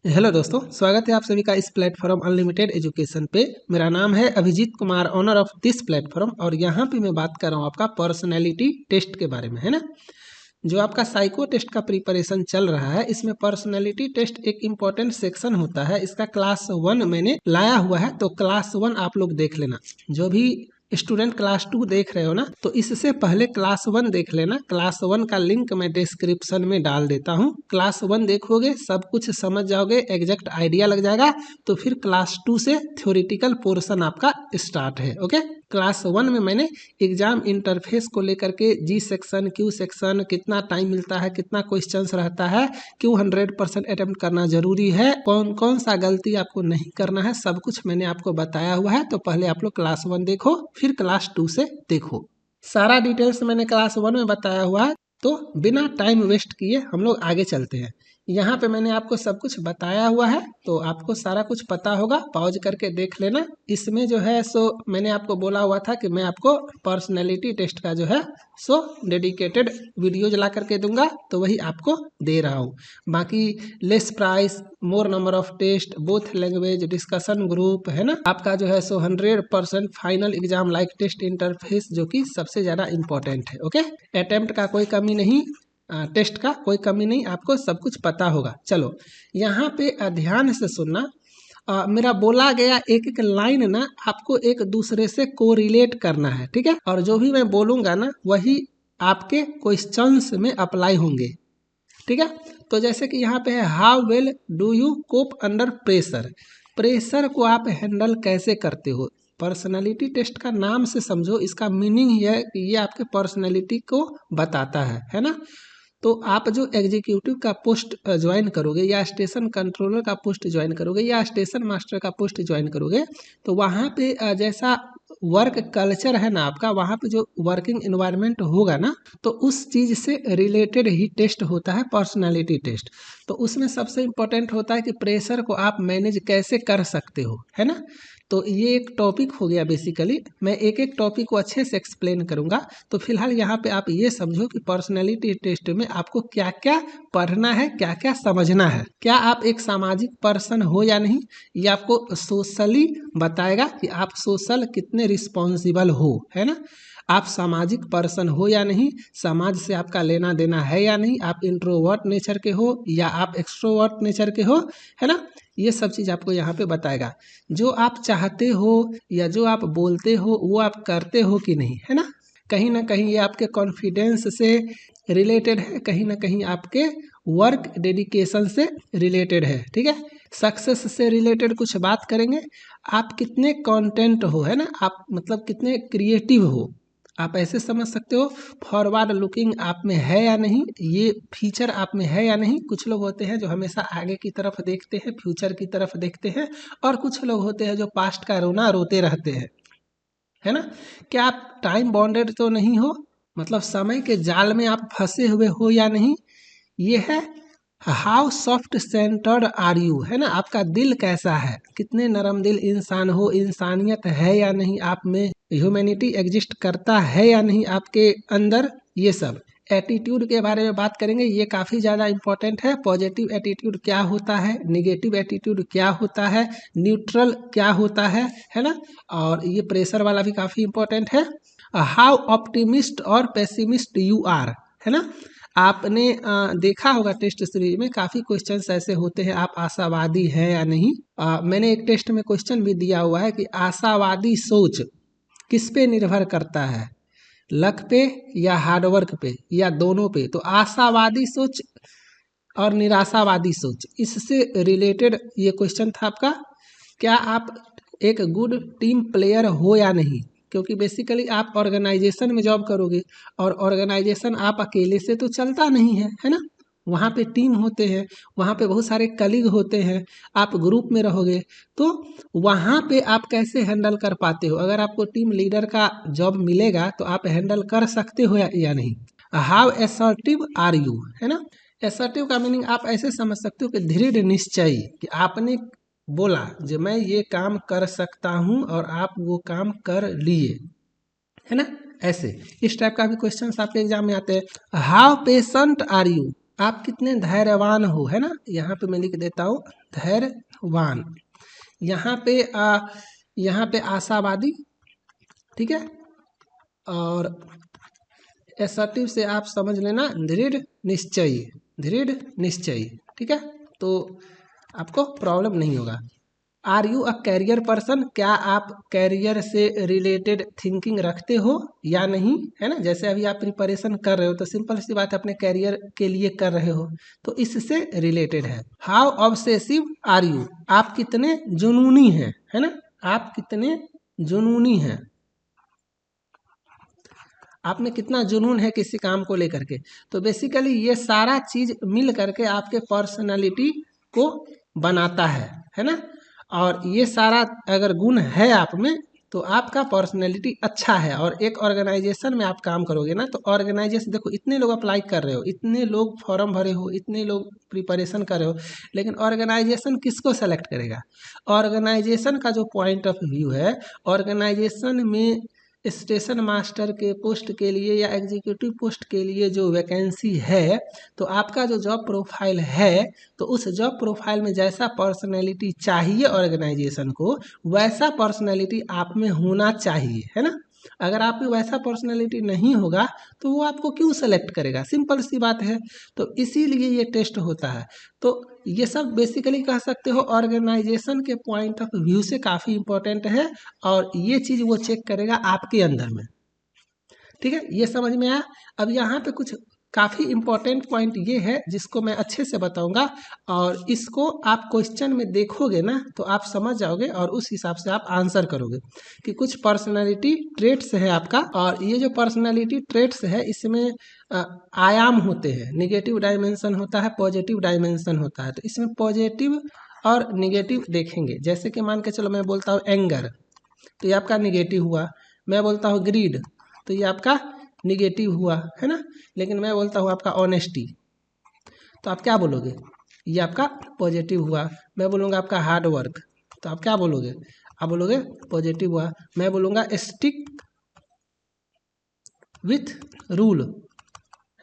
Hello दोस्तों, स्वागत है आप सभी का इस प्लेटफॉर्म अनलिमिटेड एजुकेशन पे। मेरा नाम है Abhijit Kumar, owner of this platform. और यहाँ पे मैं बात कर रहा हूँ आपका पर्सनैलिटी टेस्ट के बारे में, है ना। जो आपका साइको टेस्ट का प्रिपरेशन चल रहा है, इसमें पर्सनैलिटी टेस्ट एक इम्पॉर्टेंट सेक्शन होता है। इसका क्लास 1 मैंने लाया हुआ है, तो क्लास 1 आप लोग देख लेना। जो भी स्टूडेंट क्लास 2 देख रहे हो ना, तो इससे पहले क्लास 1 देख लेना। क्लास 1 का लिंक मैं डिस्क्रिप्शन में डाल देता हूँ। क्लास 1 देखोगे, सब कुछ समझ जाओगे, एग्जैक्ट आइडिया लग जाएगा। तो फिर क्लास 2 से थ्योरेटिकल पोर्शन आपका स्टार्ट है। ओके, क्लास 1 में मैंने एग्जाम इंटरफेस को लेकर के जी सेक्शन, क्यू सेक्शन, कितना टाइम मिलता है, कितना क्वेश्चंस रहता है, क्यों 100% अटेम्प्ट करना जरूरी है, कौन कौन सा गलती आपको नहीं करना है, सब कुछ मैंने आपको बताया हुआ है। तो पहले आप लोग क्लास 1 देखो, फिर क्लास 2 से देखो। सारा डिटेल्स मैंने क्लास 1 में बताया हुआ है। तो बिना टाइम वेस्ट किए हम लोग आगे चलते हैं। यहाँ पे मैंने आपको सब कुछ बताया हुआ है, तो आपको सारा कुछ पता होगा। पॉज करके देख लेना। इसमें जो है सो मैंने आपको बोला हुआ था कि मैं आपको पर्सनैलिटी टेस्ट का जो है सो डेडिकेटेड वीडियोज ला करके दूंगा, तो वही आपको दे रहा हूँ। बाकी less price, more number of test, both language, discussion group, है ना। आपका जो है सो 100% final exam like test interface, जो कि सबसे ज़्यादा इंपॉर्टेंट है। ओके, अटेम्प्ट का कोई कमी नहीं, टेस्ट का कोई कमी नहीं, आपको सब कुछ पता होगा। चलो यहाँ पे ध्यान से सुनना। मेरा बोला गया एक एक लाइन ना आपको एक दूसरे से कोरिलेट करना है, ठीक है। और जो भी मैं बोलूँगा ना वही आपके क्वेश्चंस में अप्लाई होंगे, ठीक है। तो जैसे कि यहाँ पे है, how well do you cope under pressure. Pressure को आप हैंडल कैसे करते हो। पर्सनालिटी टेस्ट का नाम से समझो, इसका मीनिंग ही है कि ये आपके पर्सनालिटी को बताता है ना। तो आप जो एग्जीक्यूटिव का पोस्ट ज्वाइन करोगे, या स्टेशन कंट्रोलर का पोस्ट ज्वाइन करोगे, या स्टेशन मास्टर का पोस्ट ज्वाइन करोगे, तो वहाँ पे जैसा वर्क कल्चर है ना आपका, वहाँ पे जो वर्किंग एनवायरनमेंट होगा ना, तो उस चीज़ से रिलेटेड ही टेस्ट होता है पर्सनालिटी टेस्ट। तो उसमें सबसे इम्पोर्टेंट होता है कि प्रेशर को आप मैनेज कैसे कर सकते हो, है ना। तो ये एक टॉपिक हो गया। बेसिकली मैं एक एक टॉपिक को अच्छे से एक्सप्लेन करूंगा। तो फिलहाल यहाँ पे आप ये समझो कि पर्सनैलिटी टेस्ट में आपको क्या क्या पढ़ना है, क्या क्या समझना है। क्या आप एक सामाजिक पर्सन हो या नहीं, ये आपको सोशली बताएगा कि आप सोशल कितने रिस्पॉन्सिबल हो, है ना। आप सामाजिक पर्सन हो या नहीं, समाज से आपका लेना देना है या नहीं, आप इंट्रोवर्ट नेचर के हो या आप एक्सट्रोवर्ट नेचर के हो, है ना। ये सब चीज़ आपको यहाँ पे बताएगा। जो आप चाहते हो या जो आप बोलते हो वो आप करते हो कि नहीं, है ना कहीं ये आपके कॉन्फिडेंस से रिलेटेड है, कहीं ना कहीं आपके वर्क डेडिकेशन से रिलेटेड है, ठीक है। सक्सेस से रिलेटेड कुछ बात करेंगे। आप कितने कंटेंट हो, है ना, आप मतलब कितने क्रिएटिव हो, आप ऐसे समझ सकते हो। फॉरवर्ड लुकिंग आप में है या नहीं, ये फीचर आप में है या नहीं। कुछ लोग होते हैं जो हमेशा आगे की तरफ देखते हैं, फ्यूचर की तरफ देखते हैं, और कुछ लोग होते हैं जो पास्ट का रोना रोते रहते हैं, है ना। क्या आप टाइम बॉन्डेड तो नहीं हो, मतलब समय के जाल में आप फंसे हुए हो या नहीं। ये है how soft centred are you, है ना, आपका दिल कैसा है, कितने नरम दिल इंसान हो, इंसानियत है या नहीं आप में, ह्यूमैनिटी एग्जिस्ट करता है या नहीं आपके अंदर। ये सब एटीट्यूड के बारे में बात करेंगे, ये काफ़ी ज़्यादा इंपॉर्टेंट है। पॉजिटिव एटीट्यूड क्या होता है, निगेटिव एटीट्यूड क्या होता है, न्यूट्रल क्या होता है ना। और ये प्रेशर वाला भी काफ़ी इंपॉर्टेंट है। हाउ ऑप्टिमिस्ट और पेसिमिस्ट यू आर, है ना। आपने देखा होगा टेस्ट सीरीज में काफ़ी क्वेश्चंस ऐसे होते हैं, आप आशावादी हैं या नहीं। मैंने एक टेस्ट में क्वेश्चन भी दिया हुआ है कि आशावादी सोच किस पे निर्भर करता है, लक पे या हार्डवर्क पे या दोनों पे। तो आशावादी सोच और निराशावादी सोच, इससे रिलेटेड ये क्वेश्चन था आपका। क्या आप एक गुड टीम प्लेयर हो या नहीं, क्योंकि बेसिकली आप ऑर्गेनाइजेशन में जॉब करोगे, और ऑर्गेनाइजेशन आप अकेले से तो चलता नहीं है ना। वहाँ पे टीम होते हैं, वहाँ पे बहुत सारे कलीग होते हैं, आप ग्रुप में रहोगे, तो वहाँ पे आप कैसे हैंडल कर पाते हो। अगर आपको टीम लीडर का जॉब मिलेगा तो आप हैंडल कर सकते हो या नहीं। हाउ असर्टिव आर यू, है ना। असर्टिव का मीनिंग आप ऐसे समझ सकते हो कि दृढ़ निश्चयी, कि आपने बोला जो मैं ये काम कर सकता हूँ और आप वो काम कर लिए, है ना। ऐसे इस टाइप का भी क्वेश्चन आपके एग्जाम में आते हैं। हाउ पेशेंट आर यू, आप कितने धैर्यवान हो, है ना। यहाँ पे मैं लिख देता हूँ धैर्यवान। यहाँ पे आशावादी, ठीक है। और एसर्टिव से आप समझ लेना दृढ़ निश्चयी, दृढ़ निश्चयी, ठीक है। तो आपको प्रॉब्लम नहीं होगा। Are you a career person, क्या आप कैरियर से रिलेटेड थिंकिंग रखते हो या नहीं, है ना। जैसे अभी आप प्रिपरेशन कर रहे हो तो सिंपल सी बात है, अपने कैरियर के लिए कर रहे हो, तो इससे रिलेटेड है। हाउ ऑब्सेसिव आर यू, आप कितने जुनूनी हैं, है ना। आप कितने जुनूनी हैं, आप में कितना जुनून है किसी काम को लेकर के। तो बेसिकली ये सारा चीज मिल करके आपके पर्सनालिटी को बनाता है ना। और ये सारा अगर गुण है आप में तो आपका पर्सनैलिटी अच्छा है। और एक ऑर्गेनाइजेशन में आप काम करोगे ना, तो ऑर्गेनाइजेशन देखो, इतने लोग अप्लाई कर रहे हो, इतने लोग फॉर्म भरे हो, इतने लोग प्रिपरेशन कर रहे हो, लेकिन ऑर्गेनाइजेशन किसको सेलेक्ट करेगा। ऑर्गेनाइजेशन का जो पॉइंट ऑफ व्यू है, ऑर्गेनाइजेशन में स्टेशन मास्टर के पोस्ट के लिए या एग्जीक्यूटिव पोस्ट के लिए जो वैकेंसी है, तो आपका जो जॉब प्रोफाइल है, तो उस जॉब प्रोफाइल में जैसा पर्सनैलिटी चाहिए ऑर्गेनाइजेशन को, वैसा पर्सनैलिटी आप में होना चाहिए, है ना। अगर आप में वैसा पर्सनैलिटी नहीं होगा तो वो आपको क्यों सेलेक्ट करेगा, सिंपल सी बात है। तो इसीलिए ये टेस्ट होता है। तो ये सब बेसिकली कह सकते हो ऑर्गेनाइजेशन के पॉइंट ऑफ व्यू से काफ़ी इंपॉर्टेंट है, और ये चीज़ वो चेक करेगा आपके अंदर में, ठीक है। ये समझ में आया। अब यहाँ पे कुछ काफ़ी इंपॉर्टेंट पॉइंट ये है जिसको मैं अच्छे से बताऊंगा, और इसको आप क्वेश्चन में देखोगे ना तो आप समझ जाओगे और उस हिसाब से आप आंसर करोगे कि कुछ पर्सनालिटी ट्रेट्स है आपका। और ये जो पर्सनालिटी ट्रेट्स है इसमें आयाम होते हैं, निगेटिव डायमेंशन होता है, पॉजिटिव डायमेंशन होता है। तो इसमें पॉजिटिव और निगेटिव देखेंगे। जैसे कि मान के चलो मैं बोलता हूँ एंगर, तो ये आपका निगेटिव हुआ। मैं बोलता हूँ ग्रीड, तो ये आपका निगेटिव हुआ, है ना। लेकिन मैं बोलता हूँ आपका ऑनेस्टी, तो आप क्या बोलोगे, ये आपका पॉजिटिव हुआ। मैं बोलूँगा आपका हार्ड वर्क, तो आप क्या बोलोगे, आप बोलोगे पॉजिटिव हुआ। मैं बोलूँगा स्टिक विथ रूल,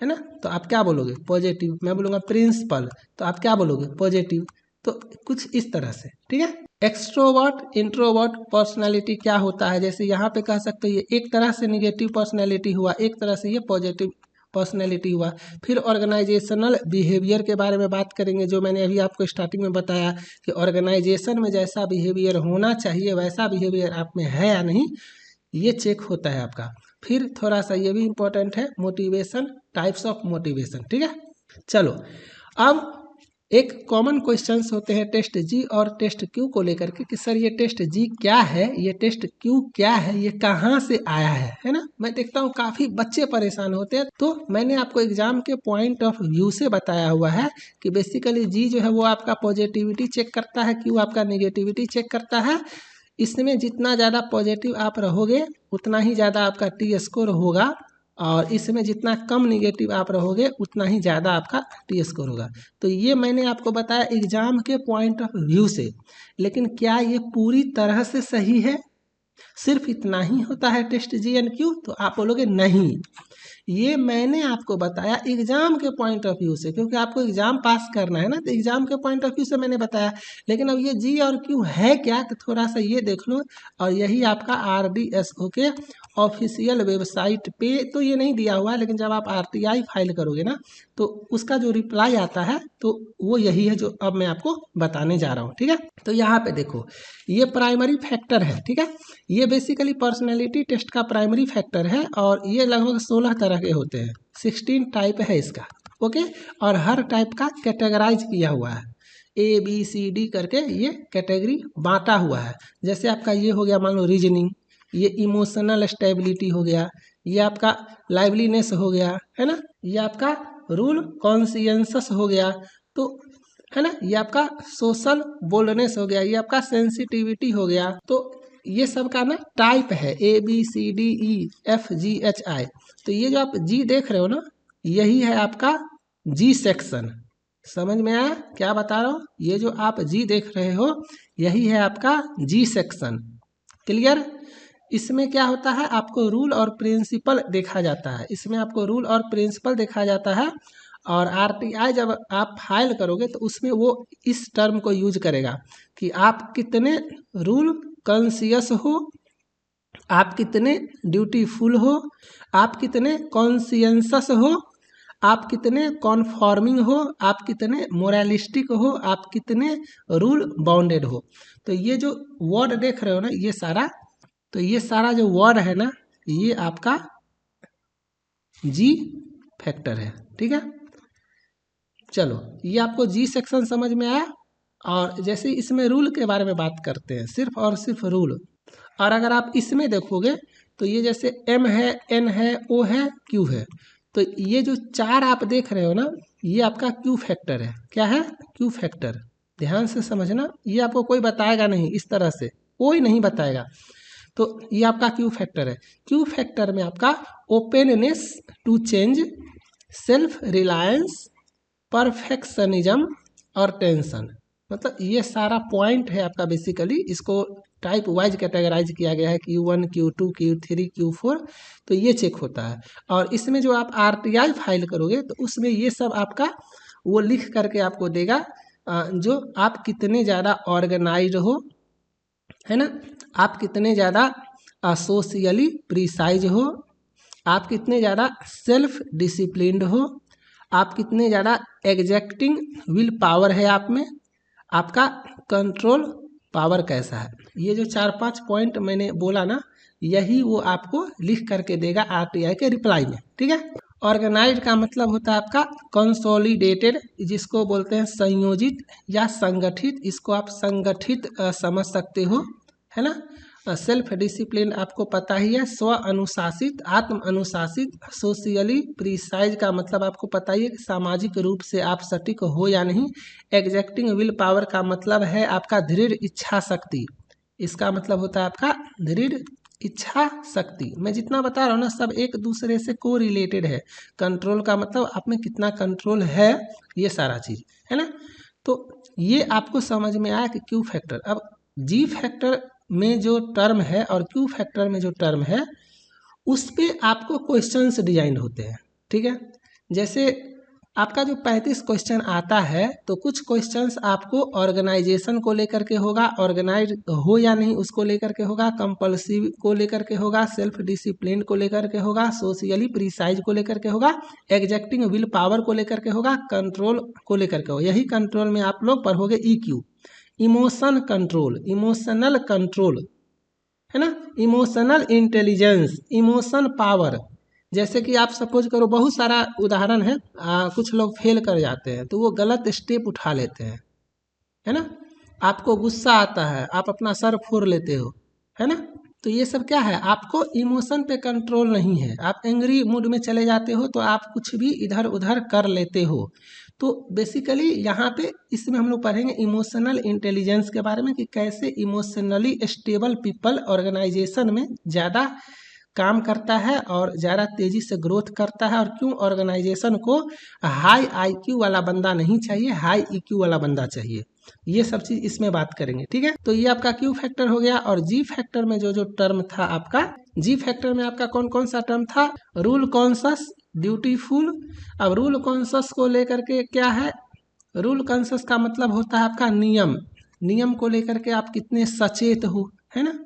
है ना, तो आप क्या बोलोगे, पॉजिटिव। मैं बोलूँगा प्रिंसिपल, तो आप क्या बोलोगे, पॉजिटिव। तो कुछ इस तरह से, ठीक है। एक्सट्रोवर्ट इंट्रोवर्ट पर्सनालिटी क्या होता है, जैसे यहाँ पे कह सकते हो ये एक तरह से निगेटिव पर्सनालिटी हुआ, एक तरह से ये पॉजिटिव पर्सनैलिटी हुआ। फिर ऑर्गेनाइजेशनल बिहेवियर के बारे में बात करेंगे, जो मैंने अभी आपको स्टार्टिंग में बताया कि ऑर्गेनाइजेशन में जैसा बिहेवियर होना चाहिए वैसा बिहेवियर आप में है या नहीं, ये चेक होता है आपका। फिर थोड़ा सा ये भी इम्पोर्टेंट है, मोटिवेशन, टाइप्स ऑफ मोटिवेशन, ठीक है। चलो अब एक कॉमन क्वेश्चंस होते हैं टेस्ट जी और टेस्ट क्यू को लेकर के कि सर ये टेस्ट जी क्या है, ये टेस्ट क्यू क्या है, ये कहाँ से आया है ना। मैं देखता हूँ काफ़ी बच्चे परेशान होते हैं। तो मैंने आपको एग्जाम के पॉइंट ऑफ व्यू से बताया हुआ है कि बेसिकली जी जो है वो आपका पॉजिटिविटी चेक करता है, क्यू आपका निगेटिविटी चेक करता है। इसमें जितना ज़्यादा पॉजिटिव आप रहोगे उतना ही ज़्यादा आपका टी स्कोर होगा, और इसमें जितना कम निगेटिव आप रहोगे उतना ही ज़्यादा आपका टी स्कोर होगा। तो ये मैंने आपको बताया एग्जाम के पॉइंट ऑफ व्यू से, लेकिन क्या ये पूरी तरह से सही है, सिर्फ इतना ही होता है टेस्ट जी एंड क्यू, तो आप बोलोगे नहीं। ये मैंने आपको बताया एग्जाम के पॉइंट ऑफ व्यू से, क्योंकि आपको एग्जाम पास करना है ना, तो एग्जाम के पॉइंट ऑफ व्यू से मैंने बताया। लेकिन अब ये जी और क्यू है क्या, तो थोड़ा सा ये देख लो। और यही आपका RDSO के ऑफिशियल वेबसाइट पे तो ये नहीं दिया हुआ है, लेकिन जब आप RTI फाइल करोगे ना तो उसका जो रिप्लाई आता है तो वो यही है जो अब मैं आपको बताने जा रहा हूँ, ठीक है। तो यहाँ पे देखो ये प्राइमरी फैक्टर है, ठीक है। ये बेसिकली पर्सनैलिटी टेस्ट का प्राइमरी फैक्टर है, और ये लगभग 16 तरह के होते हैं, 16 टाइप है इसका, ओके। और हर टाइप का कैटेगराइज किया हुआ है, ABCD करके ये कैटेगरी बांटा हुआ है। जैसे आपका ये हो गया मान लो रीजनिंग, ये इमोशनल स्टेबिलिटी हो गया, ये आपका लाइवलीनेस हो गया, है ना, ये आपका रूल कॉन्सियंसस हो गया, तो है ना, ये आपका सोशल बोल्डनेस हो गया, ये आपका सेंसिटिविटी हो गया। तो ये सब का ना टाइप है ABCDEFGHI। तो ये जो आप जी देख रहे हो ना, यही है आपका जी सेक्शन। समझ में आया क्या बता रहा हूँ, ये जो आप जी देख रहे हो यही है आपका जी सेक्शन, क्लियर। इसमें क्या होता है, आपको रूल और प्रिंसिपल देखा जाता है, इसमें आपको रूल और प्रिंसिपल देखा जाता है। और आरटीआई जब आप फाइल करोगे तो उसमें वो इस टर्म को यूज करेगा कि आप कितने रूल कॉन्शियस हो, आप कितने ड्यूटीफुल हो, आप कितने कॉन्शियंसस हो, आप कितने कॉन्फॉर्मिंग हो, आप कितने मोरालिस्टिक हो, आप कितने रूल बाउंडेड हो। तो ये जो वर्ड देख रहे हो ना, ये सारा जो वर्ड है ना, ये आपका जी फैक्टर है। ठीक है, चलो ये आपको जी सेक्शन समझ में आया। और जैसे इसमें रूल के बारे में बात करते हैं, सिर्फ और सिर्फ रूल। और अगर आप इसमें देखोगे तो ये जैसे एम है, एन है, ओ है, क्यू है, तो ये जो चार आप देख रहे हो ना, ये आपका क्यू फैक्टर है। क्या है? Q factor. ध्यान से समझना, ये आपको कोई बताएगा नहीं, इस तरह से कोई नहीं बताएगा। तो ये आपका क्यू फैक्टर है। क्यू फैक्टर में आपका openness to change, self reliance, perfectionism और टेंशन, मतलब ये सारा पॉइंट है आपका। बेसिकली इसको टाइप वाइज कैटेगराइज किया गया है, Q1, Q2, Q3, Q4, तो ये चेक होता है। और इसमें जो आप RTI फाइल करोगे तो उसमें ये सब आपका वो लिख करके आपको देगा, जो आप कितने ज़्यादा ऑर्गेनाइज हो, है ना, आप कितने ज़्यादा सोशली प्रिसाइज हो, आप कितने ज़्यादा सेल्फ डिसिप्लिन्ड हो, आप कितने ज़्यादा एग्जैक्टिंग विल पावर है आप में, आपका कंट्रोल पावर कैसा है। ये जो 4-5 पॉइंट मैंने बोला ना, यही वो आपको लिख करके देगा RTI के रिप्लाई में। ठीक है, ऑर्गेनाइज का मतलब होता है आपका कंसोलिडेटेड, जिसको बोलते हैं संयोजित या संगठित। इसको आप संगठित समझ सकते हो, है ना। सेल्फ डिसिप्लिन आपको पता ही है, स्व अनुशासित, आत्म अनुशासित। सोशियली प्रिसाइज का मतलब आपको पता ही है कि सामाजिक रूप से आप सटीक हो या नहीं। एग्जैक्टिंग विल पावर का मतलब है आपका दृढ़ इच्छा शक्ति। इसका मतलब होता है आपका दृढ़ इच्छा शक्ति। मैं जितना बता रहा हूँ ना, सब एक दूसरे से को रिलेटेड है। कंट्रोल का मतलब आप में कितना कंट्रोल है, ये सारा चीज़ है ना। तो ये आपको समझ में आया कि क्यू फैक्टर। अब जी फैक्टर में जो टर्म है और क्यू फैक्टर में जो टर्म है, उस पे आपको क्वेश्चंस डिजाइन होते हैं। ठीक है, जैसे आपका जो 35 क्वेश्चन आता है, तो कुछ क्वेश्चंस आपको ऑर्गेनाइजेशन को लेकर के होगा, ऑर्गेनाइज हो या नहीं उसको लेकर के होगा, कंपल्सिव को लेकर के होगा, सेल्फ डिसिप्लिन को लेकर के होगा, सोशली प्रिसाइज को लेकर के होगा, एग्जैक्टिंग विल पावर को लेकर के होगा, कंट्रोल को लेकर के होगा। यही कंट्रोल में आप लोग पढ़ोगे EQ, emotion control, emotional control, है ना, इमोशनल इंटेलिजेंस, इमोशन पावर। जैसे कि आप सपोज करो, बहुत सारा उदाहरण है, कुछ लोग फेल कर जाते हैं तो वो गलत स्टेप उठा लेते हैं, है ना। आपको गुस्सा आता है, आप अपना सर फोड़ लेते हो, है ना। तो ये सब क्या है, आपको इमोशन पे कंट्रोल नहीं है, आप एंग्री मूड में चले जाते हो तो आप कुछ भी इधर उधर कर लेते हो। तो बेसिकली यहाँ पे इसमें हम लोग पढ़ेंगे इमोशनल इंटेलिजेंस के बारे में, कि कैसे इमोशनली स्टेबल पीपल ऑर्गेनाइजेशन में ज़्यादा काम करता है और ज़्यादा तेज़ी से ग्रोथ करता है, और क्यों ऑर्गेनाइजेशन को हाई IQ वाला बंदा नहीं चाहिए, हाई EQ वाला बंदा चाहिए। ये सब चीज़ इसमें बात करेंगे। ठीक है, तो ये आपका क्यू फैक्टर हो गया। और जी फैक्टर में जो जो टर्म था आपका, जी फैक्टर में आपका कौन कौन सा टर्म था, रूल कॉन्शस, ड्यूटीफुल। अब रूल कॉन्शस को लेकर के क्या है, रूल कॉन्शस का मतलब होता है आपका नियम, नियम को लेकर के आप कितने सचेत हो, है ना।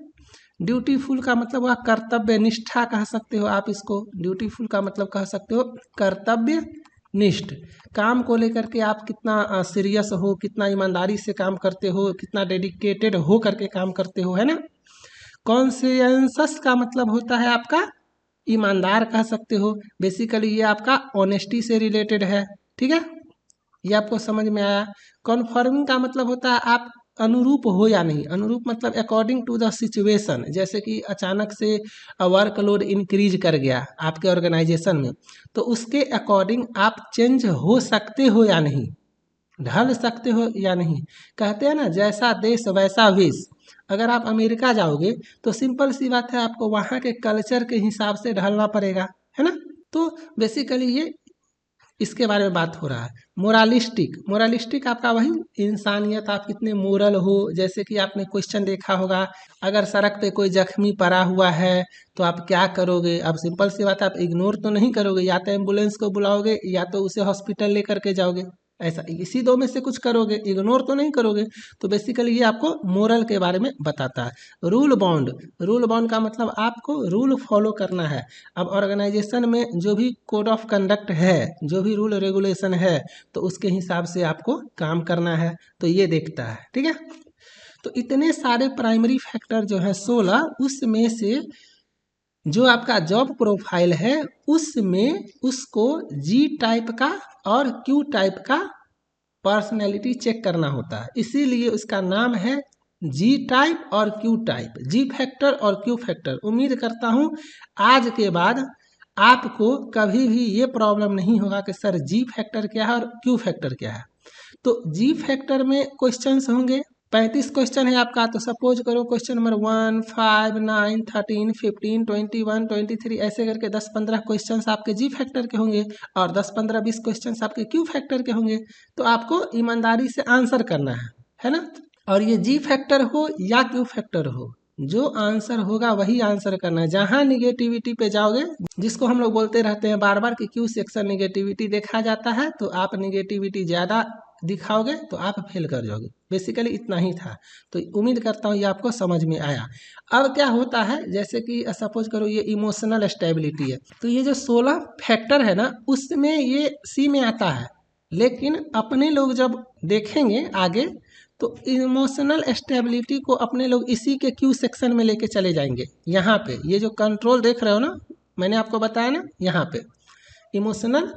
ड्यूटीफुल का मतलब हुआ कर्तव्य निष्ठा, कह सकते हो आप इसको। ड्यूटीफुल का मतलब कह सकते हो कर्तव्य निष्ठ। काम को लेकर के आप कितना सीरियस हो, कितना ईमानदारी से काम करते हो, कितना डेडिकेटेड हो करके काम करते हो, है ना। कॉन्शियंसस का मतलब होता है आपका ईमानदार, कह सकते हो। बेसिकली ये आपका ऑनेस्टी से रिलेटेड है। ठीक है, ये आपको समझ में आया। कॉन्फर्मिंग का मतलब होता है आप अनुरूप हो या नहीं। अनुरूप मतलब अकॉर्डिंग टू द सिचुएशन, जैसे कि अचानक से वर्कलोड इंक्रीज कर गया आपके ऑर्गेनाइजेशन में, तो उसके अकॉर्डिंग आप चेंज हो सकते हो या नहीं, ढल सकते हो या नहीं। कहते हैं ना, जैसा देश वैसा वेश। अगर आप अमेरिका जाओगे तो सिंपल सी बात है, आपको वहाँ के कल्चर के हिसाब से ढलना पड़ेगा, है ना। तो बेसिकली ये इसके बारे में बात हो रहा है। मोरालिस्टिक आपका वही इंसानियत, आप कितने मोरल हो। जैसे कि आपने क्वेश्चन देखा होगा, अगर सड़क पे कोई जख्मी पड़ा हुआ है तो आप क्या करोगे। अब सिंपल सी बात है, आप इग्नोर तो नहीं करोगे, या तो एम्बुलेंस को बुलाओगे या तो उसे हॉस्पिटल लेकर के जाओगे, ऐसा इसी दो में से कुछ करोगे, इग्नोर तो नहीं करोगे। तो बेसिकली ये आपको मोरल के बारे में बताता है। रूल बाउंड का मतलब आपको रूल फॉलो करना है। अब ऑर्गेनाइजेशन में जो भी कोड ऑफ कंडक्ट है, जो भी रूल रेगुलेशन है, तो उसके हिसाब से आपको काम करना है, तो ये देखता है। ठीक है, तो इतने सारे प्राइमरी फैक्टर जो है 16, उसमें से जो आपका जॉब प्रोफाइल है उसमें उसको जी टाइप का और क्यू टाइप का पर्सनैलिटी चेक करना होता है, इसीलिए उसका नाम है जी टाइप और क्यू टाइप, जी फैक्टर और क्यू फैक्टर। उम्मीद करता हूँ आज के बाद आपको कभी भी ये प्रॉब्लम नहीं होगा कि सर जी फैक्टर क्या है और क्यू फैक्टर क्या है। तो जी फैक्टर में क्वेश्चंस होंगे, 35 क्वेश्चन है आपका। तो सपोज करो क्वेश्चन नंबर 1, 5, 9, 13, 15, 21, 23 ऐसे करके 10-15 क्वेश्चन आपके जी फैक्टर के होंगे और 10-15-20 क्वेश्चन आपके क्यू फैक्टर के होंगे। तो आपको ईमानदारी से आंसर करना है ना। और ये जी फैक्टर हो या क्यू फैक्टर हो, जो आंसर होगा वही आंसर करना है। जहाँ निगेटिविटी पे जाओगे, जिसको हम लोग बोलते रहते हैं बार बार कि क्यू सेक्शन निगेटिविटी देखा जाता है, तो आप निगेटिविटी ज़्यादा दिखाओगे तो आप फेल कर जाओगे। बेसिकली इतना ही था। तो उम्मीद करता हूँ ये आपको समझ में आया। अब क्या होता है, जैसे कि सपोज करो ये इमोशनल स्टेबिलिटी है, तो ये जो 16 फैक्टर है ना, उसमें ये सी में आता है। लेकिन अपने लोग जब देखेंगे आगे तो इमोशनल स्टेबिलिटी को अपने लोग इसी के क्यू सेक्शन में लेके चले जाएंगे। यहाँ पे ये जो कंट्रोल देख रहे हो ना, मैंने आपको बताया ना, यहाँ पे इमोशनल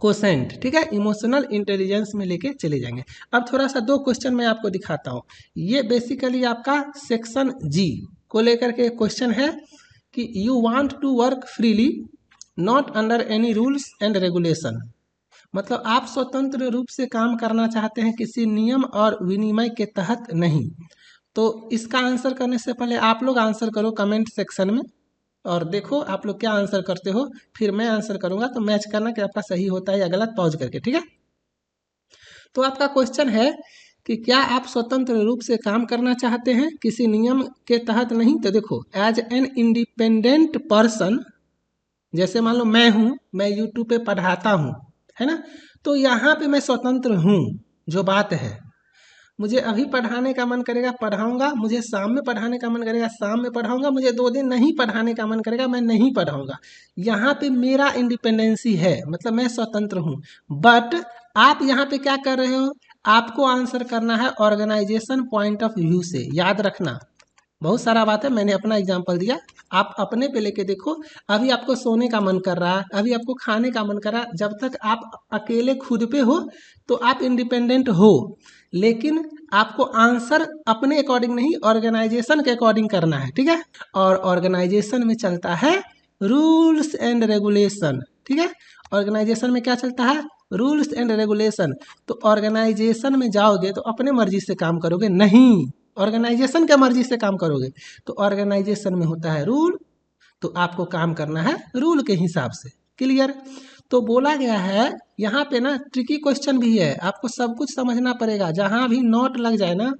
कोसेंट, ठीक है, इमोशनल इंटेलिजेंस में लेके चले जाएंगे। अब थोड़ा सा 2 क्वेश्चन मैं आपको दिखाता हूँ। ये बेसिकली आपका सेक्शन जी को लेकर के क्वेश्चन है कि you want to work freely not under any rules and regulation. मतलब आप स्वतंत्र रूप से काम करना चाहते हैं, किसी नियम और विनिमय के तहत नहीं। तो इसका आंसर करने से पहले आप लोग आंसर करो कमेंट सेक्शन में, और देखो आप लोग क्या आंसर करते हो, फिर मैं आंसर करूंगा, तो मैच करना कि आपका सही होता है या गलत, पॉज करके। ठीक है, तो आपका क्वेश्चन है कि क्या आप स्वतंत्र रूप से काम करना चाहते हैं, किसी नियम के तहत नहीं। तो देखो, एज एन इंडिपेंडेंट पर्सन, जैसे मान लो मैं हूँ, मैं यूट्यूब पे पढ़ाता हूँ, है ना, तो यहाँ पे मैं स्वतंत्र हूँ। जो बात है, मुझे अभी पढ़ाने का मन करेगा पढ़ाऊंगा, मुझे शाम में पढ़ाने का मन करेगा शाम में पढ़ाऊंगा, मुझे 2 दिन नहीं पढ़ाने का मन करेगा मैं नहीं पढ़ाऊंगा। यहाँ पे मेरा इंडिपेंडेंसी है, मतलब मैं स्वतंत्र हूँ। बट आप यहाँ पे क्या कर रहे हो, आपको आंसर करना है ऑर्गेनाइजेशन पॉइंट ऑफ व्यू से। याद रखना, बहुत सारा बात है, मैंने अपना एग्जाम्पल दिया, आप अपने पे लेके देखो। अभी आपको सोने का मन कर रहा है, अभी आपको खाने का मन कर रहा है, जब तक आप अकेले खुद पे हो तो आप इंडिपेंडेंट हो, लेकिन आपको आंसर अपने अकॉर्डिंग नहीं, ऑर्गेनाइजेशन के अकॉर्डिंग करना है। ठीक है, और ऑर्गेनाइजेशन में चलता है रूल्स एंड रेगुलेशन। ठीक है, ऑर्गेनाइजेशन में क्या चलता है, रूल्स एंड रेगुलेशन। तो ऑर्गेनाइजेशन में जाओगे तो अपने मर्जी से काम करोगे नहीं, ऑर्गेनाइजेशन के मर्जी से काम करोगे। तो ऑर्गेनाइजेशन में होता है रूल, तो आपको काम करना है रूल के हिसाब से। क्लियर। तो बोला गया है यहाँ पे ना, ट्रिकी क्वेश्चन भी है, आपको सब कुछ समझना पड़ेगा। जहाँ भी नोट लग जाए ना,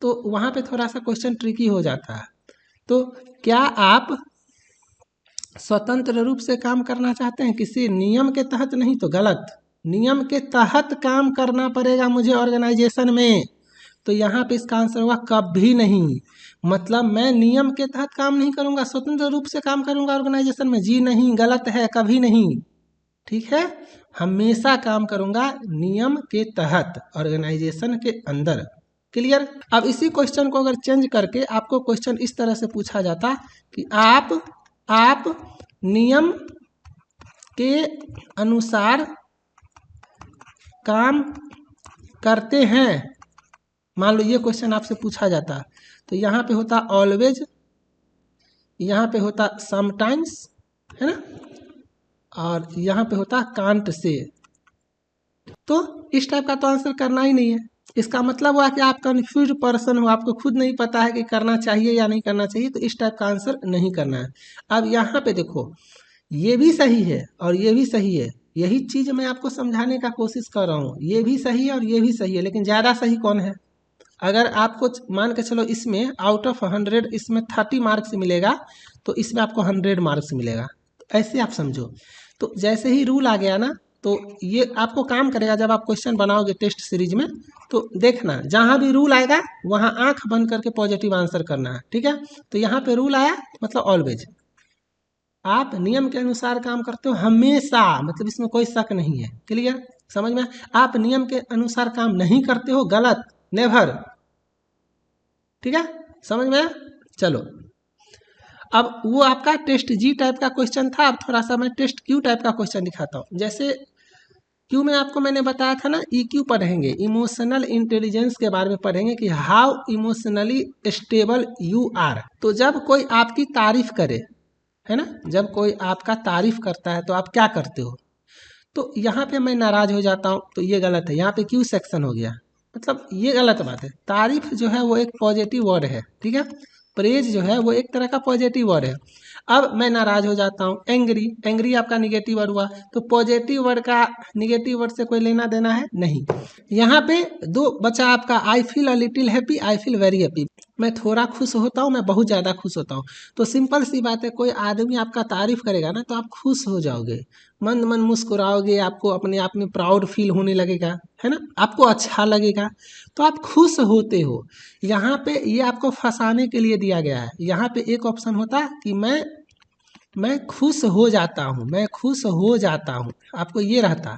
तो वहाँ पे थोड़ा सा क्वेश्चन ट्रिकी हो जाता है। तो क्या आप स्वतंत्र रूप से काम करना चाहते हैं, किसी नियम के तहत नहीं, तो गलत। नियम के तहत काम करना पड़ेगा मुझे ऑर्गेनाइजेशन में। तो यहाँ पे इसका आंसर होगा कभी नहीं। मतलब मैं नियम के तहत काम नहीं करूँगा, स्वतंत्र रूप से काम करूँगा ऑर्गेनाइजेशन में, जी नहीं, गलत है, कभी नहीं। ठीक है, हमेशा काम करूँगा नियम के तहत ऑर्गेनाइजेशन के अंदर। क्लियर। अब इसी क्वेश्चन को अगर चेंज करके आपको क्वेश्चन इस तरह से पूछा जाता कि आप नियम के अनुसार काम करते हैं, मान लो ये क्वेश्चन आपसे पूछा जाता, तो यहाँ पे होता ऑलवेज, यहाँ पे होता समटाइम्स, है ना, और यहाँ पे होता कांट से। तो इस टाइप का तो आंसर करना ही नहीं है। इसका मतलब हुआ कि आप कन्फ्यूज पर्सन हो, आपको खुद नहीं पता है कि करना चाहिए या नहीं करना चाहिए, तो इस टाइप का आंसर नहीं करना है। अब यहाँ पे देखो, ये भी सही है और ये भी सही है, यही चीज मैं आपको समझाने का कोशिश कर रहा हूँ। ये भी सही है और ये भी सही है, लेकिन ज़्यादा सही कौन है? अगर आपको मान के चलो इसमें आउट ऑफ 100 इसमें 30 मार्क्स मिलेगा, तो इसमें आपको 100 मार्क्स मिलेगा। तो ऐसे आप समझो। तो जैसे ही रूल आ गया ना, तो ये आपको काम करेगा। जब आप क्वेश्चन बनाओगे टेस्ट सीरीज में, तो देखना जहाँ भी रूल आएगा वहाँ आंख बंद करके पॉजिटिव आंसर करना है, ठीक है। तो यहाँ पे रूल आया मतलब ऑलवेज आप नियम के अनुसार काम करते हो हमेशा, मतलब इसमें कोई शक नहीं है। क्लियर? समझ में? आप नियम के अनुसार काम नहीं करते हो, गलत, नेभर। ठीक है, समझ में आया? चलो, अब वो आपका टेस्ट जी टाइप का क्वेश्चन था। अब थोड़ा सा मैं टेस्ट क्यू टाइप का क्वेश्चन दिखाता हूँ। जैसे क्यू में आपको मैंने बताया था ना, ईक्यू पढ़ेंगे, इमोशनल इंटेलिजेंस के बारे में पढ़ेंगे कि how emotionally stable you are. तो जब कोई आपकी तारीफ करे, है ना, जब कोई आपका तारीफ करता है तो आप क्या करते हो? तो यहाँ पे मैं नाराज हो जाता हूँ, तो ये गलत है। यहाँ पे क्यू सेक्शन हो गया, मतलब ये गलत बात है। तारीफ जो है वो एक पॉजिटिव वर्ड है, ठीक है। प्रेज जो है वो एक तरह का पॉजिटिव वर्ड है। अब मैं नाराज हो जाता हूँ, एंग्री, एंग्री आपका निगेटिव वर्ड हुआ। तो पॉजिटिव वर्ड का निगेटिव वर्ड से कोई लेना देना है नहीं। यहाँ पे दो बचा आपका, I feel a little happy, I feel very happy. मैं थोड़ा खुश होता हूँ, मैं बहुत ज़्यादा खुश होता हूँ। तो सिंपल सी बात है, कोई आदमी आपका तारीफ करेगा ना तो आप खुश हो जाओगे, मन मन मुस्कुराओगे, आपको अपने आप में प्राउड फील होने लगेगा, है ना, आपको अच्छा लगेगा, तो आप खुश होते हो। यहाँ पे ये आपको फंसाने के लिए दिया गया है। यहाँ पे एक ऑप्शन होता कि मैं खुश हो जाता हूँ, मैं खुश हो जाता हूँ, आपको ये रहता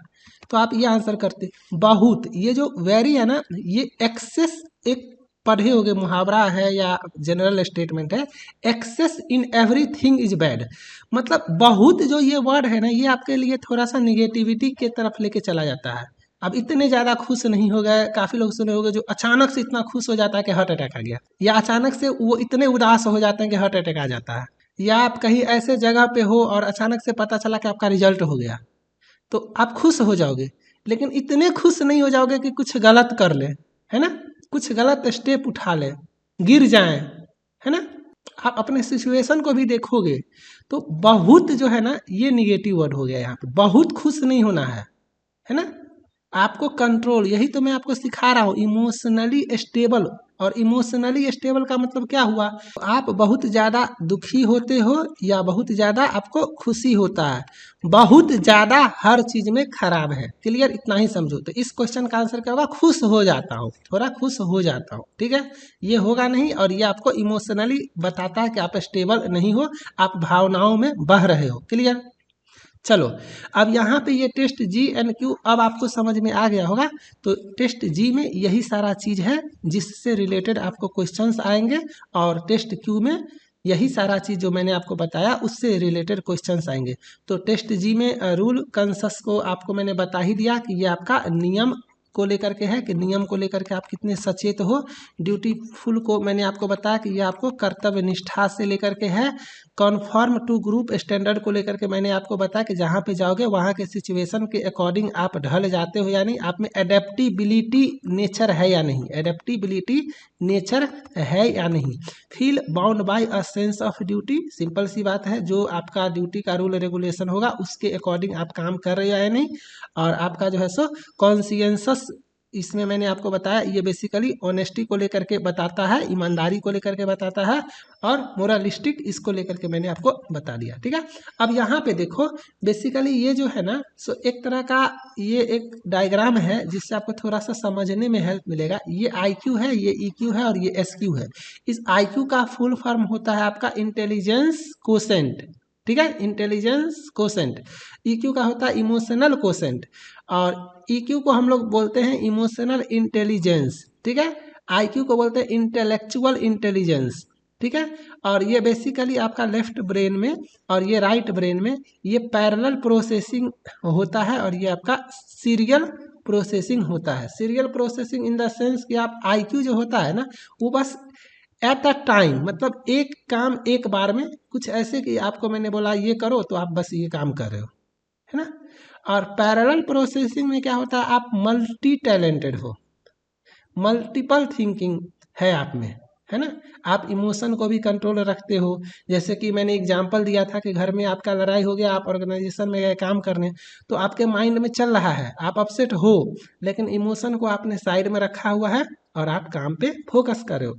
तो आप ये आंसर करते। बहुत, ये जो वेरी है ना, ये एक्सेस, एक पढ़े होगे मुहावरा है या जनरल स्टेटमेंट है, excess in everything is bad. मतलब बहुत जो ये वर्ड है ना, ये आपके लिए थोड़ा सा निगेटिविटी के तरफ लेके चला जाता है। अब इतने ज़्यादा खुश नहीं हो गए, काफ़ी लोग सुने होंगे जो अचानक से इतना खुश हो जाता है कि हार्ट अटैक आ गया, या अचानक से वो इतने उदास हो जाते हैं कि हार्ट अटैक आ जाता है। या आप कहीं ऐसे जगह पे हो और अचानक से पता चला कि आपका रिजल्ट हो गया, तो आप खुश हो जाओगे, लेकिन इतने खुश नहीं हो जाओगे कि कुछ गलत कर ले, है ना, कुछ गलत स्टेप उठा ले, गिर जाए, है ना। आप अपने सिचुएशन को भी देखोगे तो बहुत जो है ना, ये निगेटिव वर्ड हो गया। यहाँ पे बहुत खुश नहीं होना है ना। आपको कंट्रोल, यही तो मैं आपको सिखा रहा हूँ, इमोशनली स्टेबल। और इमोशनली स्टेबल का मतलब क्या हुआ? आप बहुत ज़्यादा दुखी होते हो या बहुत ज़्यादा आपको खुशी होता है, बहुत ज़्यादा हर चीज़ में खराब है। क्लियर? इतना ही समझो। तो इस क्वेश्चन का आंसर क्या होगा? खुश हो जाता हूँ, थोड़ा खुश हो जाता हूँ, ठीक है। ये होगा नहीं, और ये आपको इमोशनली बताता है कि आप स्टेबल नहीं हो, आप भावनाओं में बह रहे हो। क्लियर? चलो, अब यहाँ पे ये टेस्ट जी एंड क्यू अब आपको समझ में आ गया होगा। तो टेस्ट जी में यही सारा चीज़ है जिससे रिलेटेड आपको क्वेश्चंस आएंगे, और टेस्ट क्यू में यही सारा चीज़ जो मैंने आपको बताया उससे रिलेटेड क्वेश्चंस आएंगे। तो टेस्ट जी में रूल कंसस को आपको मैंने बता ही दिया कि ये आपका नियम को लेकर के है, कि नियम को लेकर के आप कितने सचेत हो। ड्यूटीफुल को मैंने आपको बताया कि ये आपको कर्तव्य निष्ठा से लेकर के है। कॉन्फॉर्म टू ग्रुप स्टैंडर्ड को लेकर के मैंने आपको बताया कि जहाँ पे जाओगे वहाँ के सिचुएशन के अकॉर्डिंग आप ढल जाते हो या नहीं, आप में एडेप्टिबिलिटी नेचर है या नहीं, एडेप्टिबिलिटी नेचर है या नहीं। Feel bound by a sense of duty, simple सी बात है, जो आपका ड्यूटी का रूल रेगुलेशन होगा उसके अकॉर्डिंग आप काम कर रहे हो या नहीं। और आपका जो है सो कॉन्सियंसस, इसमें मैंने आपको बताया ये बेसिकली ऑनेस्टी को लेकर के बताता है, ईमानदारी को लेकर के बताता है, और मोरलिस्टिक इसको लेकर के मैंने आपको बता दिया, ठीक है। अब यहाँ पे देखो, बेसिकली ये जो है ना, सो एक तरह का ये एक डायग्राम है जिससे आपको थोड़ा सा समझने में हेल्प मिलेगा। ये IQ है, ये EQ है, और ये SQ है। इस IQ का फुल फॉर्म होता है आपका इंटेलिजेंस कोसेंट, ठीक है, इंटेलिजेंस कोसेंट। EQ का होता है इमोशनल कोसेंट, और EQ को हम लोग बोलते हैं इमोशनल इंटेलिजेंस, ठीक है। IQ को बोलते हैं इंटेलेक्चुअल इंटेलिजेंस, ठीक है। और ये बेसिकली आपका लेफ्ट ब्रेन में और ये राइट ब्रेन में ये पैरेलल प्रोसेसिंग होता है, और ये आपका सीरियल प्रोसेसिंग होता है। Serial processing in the sense कि आप IQ जो होता है ना, वो बस एट अ टाइम, मतलब एक काम एक बार में, कुछ ऐसे कि आपको मैंने बोला ये करो तो आप बस ये काम कर रहे हो, है ना। और पैरेलल प्रोसेसिंग में क्या होता है? आप मल्टी टैलेंटेड हो, मल्टीपल थिंकिंग है आप में, है ना। आप इमोशन को भी कंट्रोल रखते हो, जैसे कि मैंने एग्जांपल दिया था कि घर में आपका लड़ाई हो गया, आप ऑर्गेनाइजेशन में गए काम करने, तो आपके माइंड में चल रहा है, आप अपसेट हो, लेकिन इमोशन को आपने साइड में रखा हुआ है और आप काम पे फोकस कर रहे हो।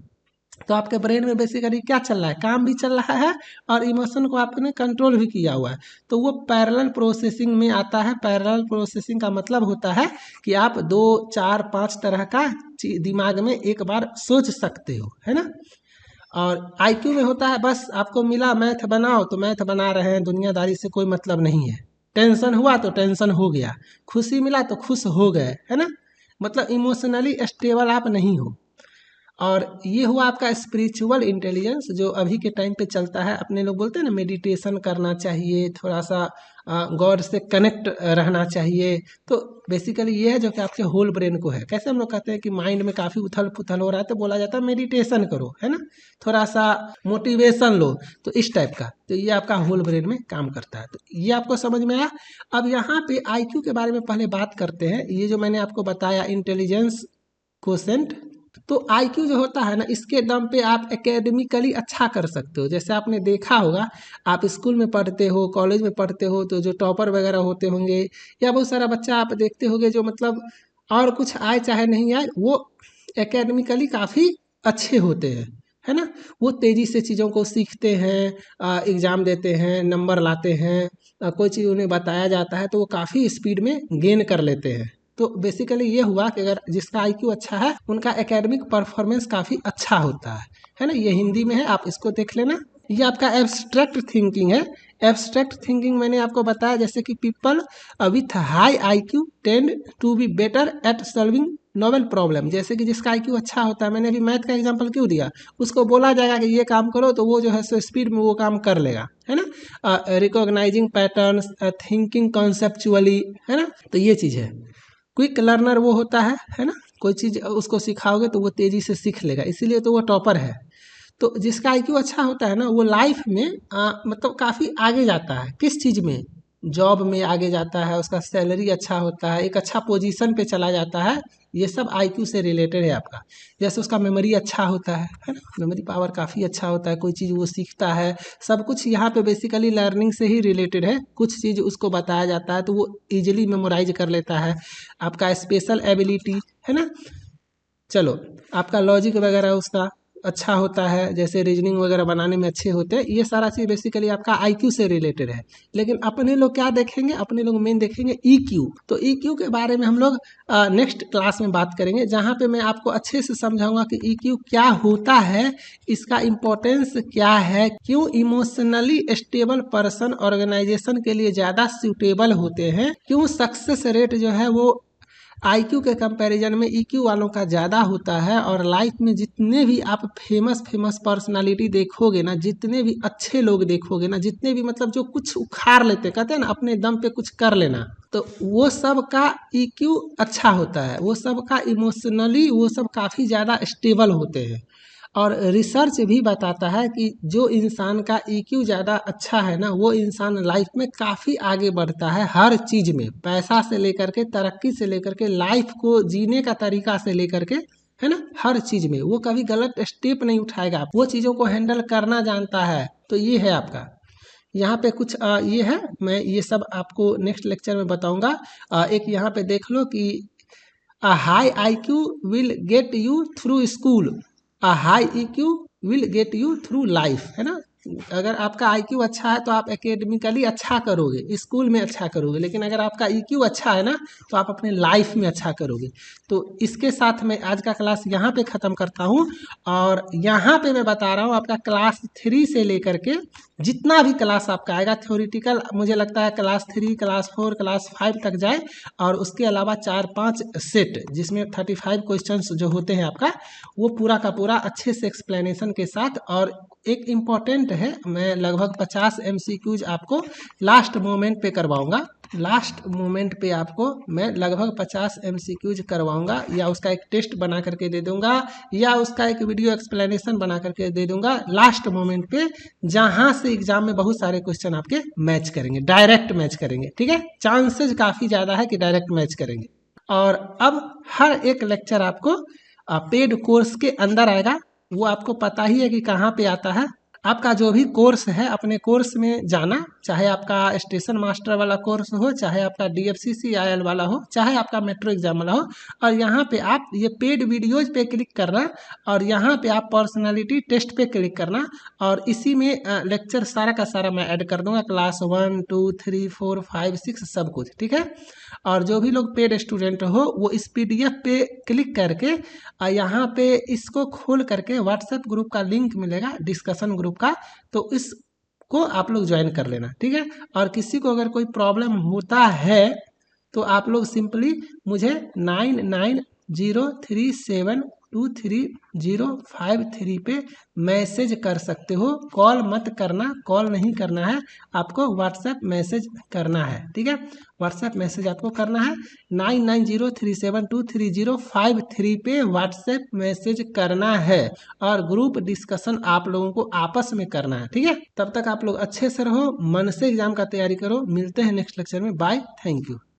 तो आपके ब्रेन में बेसिकली क्या चल रहा है, काम भी चल रहा है और इमोशन को आपने कंट्रोल भी किया हुआ है। तो वो पैरेलल प्रोसेसिंग में आता है। पैरेलल प्रोसेसिंग का मतलब होता है कि आप 2, 4, 5 तरह का दिमाग में एक बार सोच सकते हो, है ना। और आईक्यू में होता है बस आपको मिला मैथ बनाओ तो मैथ बना रहे हैं, दुनियादारी से कोई मतलब नहीं है। टेंशन हुआ तो टेंशन हो गया, खुशी मिला तो खुश हो गए, है ना। मतलब इमोशनली स्टेबल आप नहीं हो। और ये हुआ आपका स्पिरिचुअल इंटेलिजेंस जो अभी के टाइम पे चलता है। अपने लोग बोलते हैं ना मेडिटेशन करना चाहिए, थोड़ा सा गॉड से कनेक्ट रहना चाहिए। तो बेसिकली ये है जो कि आपके होल ब्रेन को है। कैसे हम लोग कहते हैं कि माइंड में काफ़ी उथल पुथल हो रहा है तो बोला जाता है मेडिटेशन करो, है ना, थोड़ा सा मोटिवेशन लो, तो इस टाइप का। तो ये आपका होल ब्रेन में काम करता है। तो ये आपको समझ में आया। अब यहाँ पे आईक्यू के बारे में पहले बात करते हैं। ये जो मैंने आपको बताया इंटेलिजेंस कोसेंट, तो आईक्यू जो होता है ना, इसके दम पे आप एकेडमिकली अच्छा कर सकते हो। जैसे आपने देखा होगा, आप स्कूल में पढ़ते हो, कॉलेज में पढ़ते हो, तो जो टॉपर वगैरह होते होंगे, या बहुत सारा बच्चा आप देखते होंगे जो मतलब और कुछ आए चाहे नहीं आए, वो एकेडमिकली काफ़ी अच्छे होते हैं, है ना। वो तेज़ी से चीज़ों को सीखते हैं, एग्ज़ाम देते हैं, नंबर लाते हैं, कोई चीज़ उन्हें बताया जाता है तो वो काफ़ी स्पीड में गेन कर लेते हैं। तो बेसिकली ये हुआ कि अगर जिसका आईक्यू अच्छा है उनका एकेडमिक परफॉर्मेंस काफ़ी अच्छा होता है ना। ये हिंदी में है, आप इसको देख लेना। ये आपका एब्स्ट्रैक्ट थिंकिंग है। एब्स्ट्रैक्ट थिंकिंग मैंने आपको बताया जैसे कि people with high IQ tend to be better at solving novel problem. जैसे कि जिसका आईक्यू अच्छा होता है, मैंने अभी मैथ का एग्जांपल क्यों दिया, उसको बोला जाएगा कि ये काम करो तो वो जो है सो स्पीड में वो काम कर लेगा, है ना। रिकॉग्नाइजिंग पैटर्न्स, थिंकिंग कॉन्सेप्चुअली, है ना। तो ये चीज़ है। क्विक लर्नर वो होता है ना। कोई चीज़ उसको सिखाओगे तो वो तेज़ी से सीख लेगा, इसीलिए तो वो टॉपर है। तो जिसका आईक्यू अच्छा होता है ना, वो लाइफ में मतलब काफ़ी आगे जाता है। किस चीज़ में, जॉब में आगे जाता है, उसका सैलरी अच्छा होता है, एक अच्छा पोजीशन पे चला जाता है। ये सब आईक्यू से रिलेटेड है आपका। जैसे उसका मेमोरी अच्छा होता है ना, मेमोरी पावर काफ़ी अच्छा होता है, कोई चीज़ वो सीखता है। सब कुछ यहाँ पे बेसिकली लर्निंग से ही रिलेटेड है। कुछ चीज़ उसको बताया जाता है तो वो इजीली मेमोराइज कर लेता है। आपका स्पेशल एबिलिटी, है ना। चलो, आपका लॉजिक वगैरह उसका अच्छा होता है, जैसे रीजनिंग वगैरह बनाने में अच्छे होते हैं। ये सारा चीज़ बेसिकली आपका आईक्यू से रिलेटेड है। लेकिन अपने लोग क्या देखेंगे, अपने लोग मेन देखेंगे ईक्यू। तो ईक्यू के बारे में हम लोग नेक्स्ट क्लास में बात करेंगे, जहाँ पे मैं आपको अच्छे से समझाऊंगा कि ईक्यू क्या होता है, इसका इम्पोर्टेंस क्या है, क्यों इमोशनली स्टेबल पर्सन ऑर्गेनाइजेशन के लिए ज़्यादा सूटेबल होते हैं, क्यों सक्सेस रेट जो है वो आईक्यू के कंपैरिजन में ईक्यू वालों का ज़्यादा होता है। और लाइफ में जितने भी आप फेमस पर्सनालिटी देखोगे ना, जितने भी अच्छे लोग देखोगे ना, जितने भी मतलब जो कुछ उखाड़ लेते, कहते हैं ना अपने दम पे कुछ कर लेना, तो वो सब का ईक्यू अच्छा होता है। वो सब का इमोशनली वो सब काफ़ी ज़्यादा स्टेबल होते हैं। और रिसर्च भी बताता है कि जो इंसान का ईक्यू ज़्यादा अच्छा है ना, वो इंसान लाइफ में काफ़ी आगे बढ़ता है हर चीज़ में, पैसा से लेकर के, तरक्की से लेकर के, लाइफ को जीने का तरीका से लेकर के, है ना, हर चीज़ में वो कभी गलत स्टेप नहीं उठाएगा, वो चीज़ों को हैंडल करना जानता है। तो ये है आपका यहाँ पे कुछ ये है, मैं ये सब आपको नेक्स्ट लेक्चर में बताऊंगा। एक यहाँ पे देख लो कि A high IQ will get you through school. A high EQ will get you through life, है ना। अगर आपका IQ अच्छा है तो आप एकेडमिकली अच्छा करोगे, स्कूल में अच्छा करोगे। लेकिन अगर आपका EQ अच्छा है ना, तो आप अपने लाइफ में अच्छा करोगे। तो इसके साथ मैं आज का क्लास यहाँ पे ख़त्म करता हूँ। और यहाँ पे मैं बता रहा हूँ आपका क्लास 3 से लेकर के जितना भी क्लास आपका आएगा थ्योरेटिकल, मुझे लगता है क्लास 3, क्लास 4, क्लास 5 तक जाए। और उसके अलावा 4-5 सेट जिसमें 35 क्वेश्चंस जो होते हैं आपका, वो पूरा का पूरा अच्छे से एक्सप्लेनेशन के साथ। और एक इम्पॉर्टेंट है, मैं लगभग 50 MCQs आपको लास्ट मोमेंट पे करवाऊंगा। लास्ट मोमेंट पे आपको मैं लगभग 50 MCQs करवाऊंगा, या उसका एक टेस्ट बना करके दे दूंगा, या उसका एक वीडियो एक्सप्लेनेशन बना करके दे दूंगा लास्ट मोमेंट पे, जहां से एग्जाम में बहुत सारे क्वेश्चन आपके मैच करेंगे, डायरेक्ट मैच करेंगे। ठीक है, चांसेस काफ़ी ज़्यादा है कि डायरेक्ट मैच करेंगे। और अब हर एक लेक्चर आपको पेड कोर्स के अंदर आएगा। वो आपको पता ही है कि कहाँ पे आता है। आपका जो भी कोर्स है अपने कोर्स में जाना, चाहे आपका स्टेशन मास्टर वाला कोर्स हो, चाहे आपका DFCCIL वाला हो, चाहे आपका मेट्रो एग्जाम वाला हो, और यहाँ पे आप ये पेड वीडियोज पे क्लिक करना और यहाँ पे आप पर्सनालिटी टेस्ट पे क्लिक करना और इसी में लेक्चर सारा का सारा मैं ऐड कर दूंगा, क्लास 1 2 3 4 5 6 सब कुछ, ठीक है। और जो भी लोग पेड स्टूडेंट हो वो इस PDF पे क्लिक करके यहाँ पे इसको खोल करके व्हाट्सएप ग्रुप का लिंक मिलेगा, डिस्कशन ग्रुप का, तो इस को आप लोग ज्वाइन कर लेना, ठीक है। और किसी को अगर कोई प्रॉब्लम होता है तो आप लोग सिंपली मुझे 9903723053 पे मैसेज कर सकते हो। कॉल मत करना, कॉल नहीं करना है आपको, व्हाट्सएप मैसेज करना है, ठीक है। व्हाट्सएप मैसेज आपको करना है 9903723053 पे व्हाट्सएप मैसेज करना है और ग्रुप डिस्कशन आप लोगों को आपस में करना है, ठीक है। तब तक आप लोग अच्छे से रहो, मन से एग्जाम का तैयारी करो। मिलते हैं नेक्स्ट लेक्चर में। Bye, thank you.